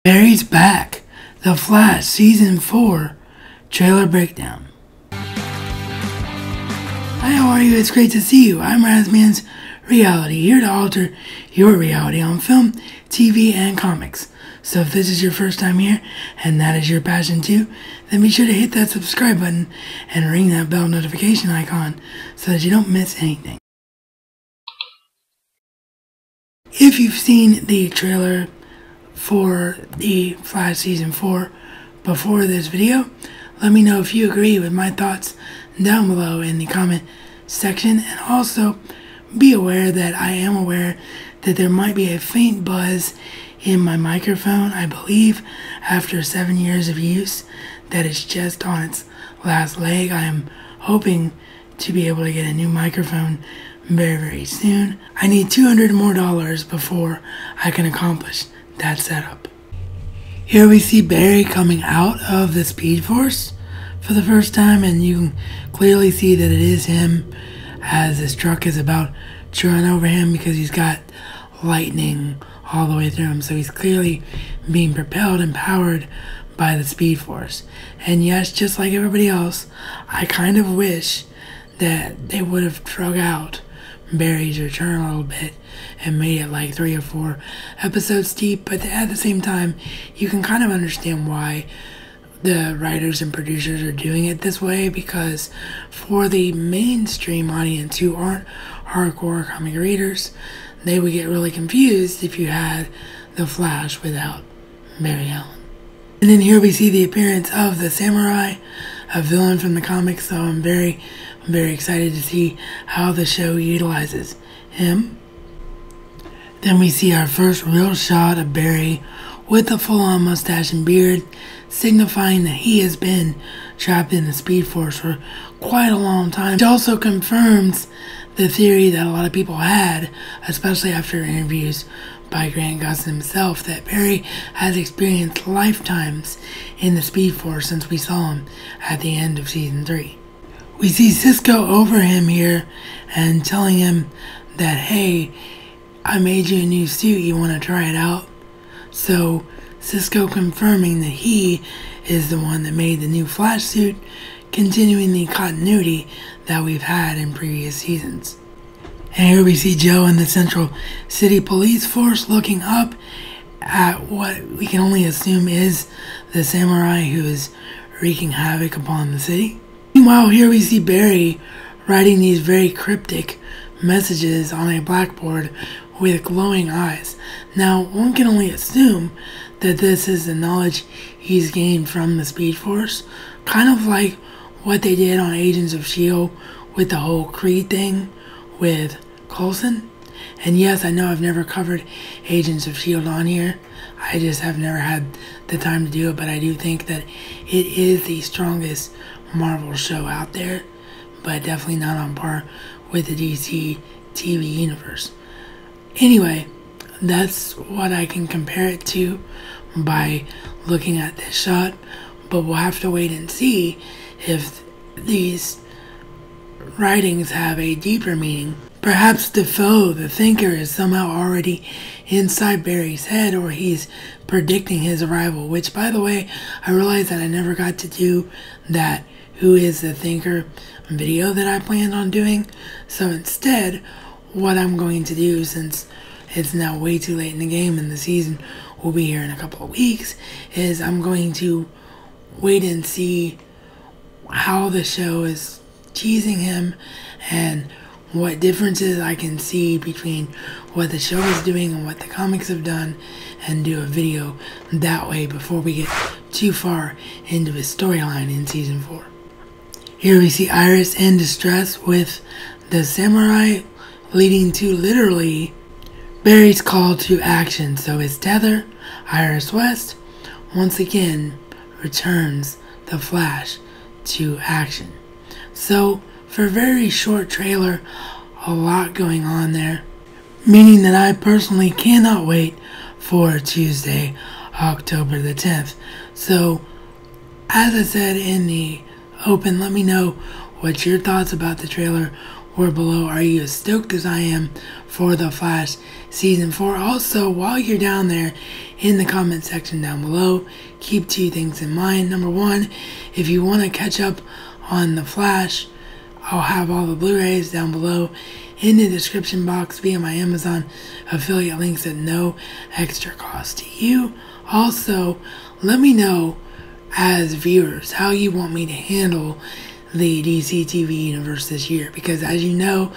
Barry's back. The Flash Season 4 Trailer Breakdown. Hi, how are you? It's great to see you. I'm RazMansReality, here to alter your reality on film, TV, and comics. So if this is your first time here, and that is your passion too, then be sure to hit that subscribe button and ring that bell notification icon so that you don't miss anything. If you've seen the trailer for the Flash Season 4 before this video, let me know if you agree with my thoughts down below in the comment section, and also be aware that I am aware that there might be a faint buzz in my microphone. I believe after 7 years of use that it's just on its last leg. I am hoping to be able to get a new microphone very soon. I need $200 more before I can accomplish that setup. Here we see Barry coming out of the Speed Force for the first time, and you can clearly see that it is him as this truck is about to run over him because he's got lightning all the way through him. So he's clearly being propelled and powered by the Speed Force. And yes, just like everybody else, I kind of wish that they would have drug out Barry's return a little bit and made it like 3 or 4 episodes deep, but at the same time you can kind of understand why the writers and producers are doing it this way, because for the mainstream audience who aren't hardcore comic readers, they would get really confused if you had the Flash without Barry Allen. And then here we see the appearance of the Samurai, a villain from the comics, so I'm very excited to see how the show utilizes him. Then we see our first real shot of Barry with a full-on mustache and beard, signifying that he has been trapped in the Speed Force for quite a long time. It also confirms the theory that a lot of people had, especially after interviews by Grant Gustin himself, that Barry has experienced lifetimes in the Speed Force since we saw him at the end of Season 3. We see Cisco over him here and telling him that, hey, I made you a new suit, you want to try it out? So Cisco confirming that he is the one that made the new Flash suit, continuing the continuity that we've had in previous seasons. And here we see Joe and the Central City Police Force looking up at what we can only assume is the Samurai who is wreaking havoc upon the city. Meanwhile, here we see Barry writing these very cryptic messages on a blackboard with glowing eyes. Now, one can only assume that this is the knowledge he's gained from the Speed Force, kind of like what they did on Agents of S.H.I.E.L.D. with the whole Creed thing with Coulson. And yes, I know I've never covered Agents of S.H.I.E.L.D. on here. I just have never had the time to do it, but I do think that it is the strongest Marvel show out there, but definitely not on par with the DC TV universe. Anyway, that's what I can compare it to by looking at this shot, but we'll have to wait and see if these writings have a deeper meaning. Perhaps Defoe, the Thinker, is somehow already inside Barry's head, or he's predicting his arrival, which, by the way, I realized that I never got to do that Who is the Thinker video that I planned on doing. So instead, what I'm going to do, since it's now way too late in the game and the season will be here in a couple of weeks, is I'm going to wait and see how the show is teasing him and what differences I can see between what the show is doing and what the comics have done, and do a video that way before we get too far into his storyline in Season 4. Here we see Iris in distress with the Samurai, leading to literally Barry's call to action. So his tether, Iris West, once again returns the Flash to action. So for a very short trailer, a lot going on there, meaning that I personally cannot wait for Tuesday, October the 10th. So as I said in the open, let me know what your thoughts about the trailer were below. Are you as stoked as I am for The Flash Season 4? Also, while you're down there in the comment section down below. Keep two things in mind. Number one, if you want to catch up on The Flash, I'll have all the Blu-rays down below in the description box via my Amazon affiliate links at no extra cost to you. Also, let me know as viewers how you want me to handle the DC TV universe this year, because as you know,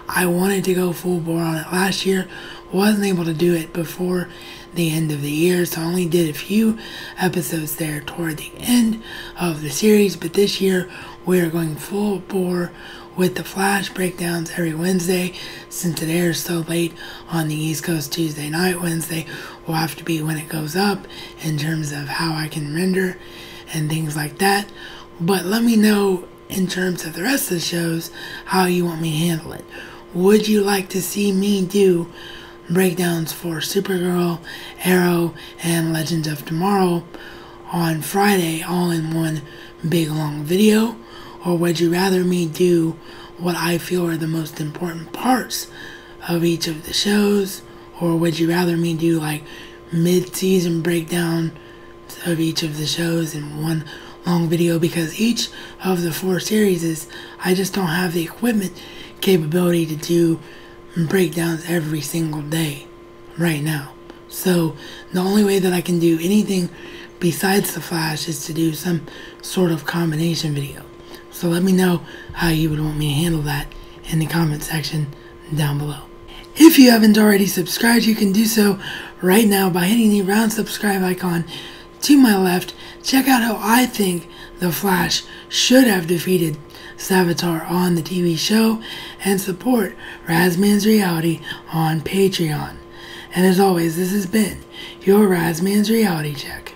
I wanted to go full bore on it last year, wasn't able to do it before the end of the year, so I only did a few episodes there toward the end of the series. But this year we are going full bore with the Flash breakdowns every Wednesday. Since it airs so late on the East Coast Tuesday night, Wednesday will have to be when it goes up in terms of how I can render and things like that. But let me know in terms of the rest of the shows how you want me to handle it. Would you like to see me do breakdowns for Supergirl, Arrow, and Legends of Tomorrow on Friday all in one big long video? Or would you rather me do what I feel are the most important parts of each of the shows? Or would you rather me do like mid-season breakdown of each of the shows in one long video? Because each of the 4 series I just don't have the equipment capability to do breakdowns every single day right now. So the only way that I can do anything besides The Flash is to do some sort of combination video. So let me know how you would want me to handle that in the comment section down below. If you haven't already subscribed, you can do so right now by hitting the round subscribe icon to my left. Check out how I think The Flash should have defeated Savitar on the TV show, and support RazMansReality on Patreon. And as always, this has been your RazMansReality check.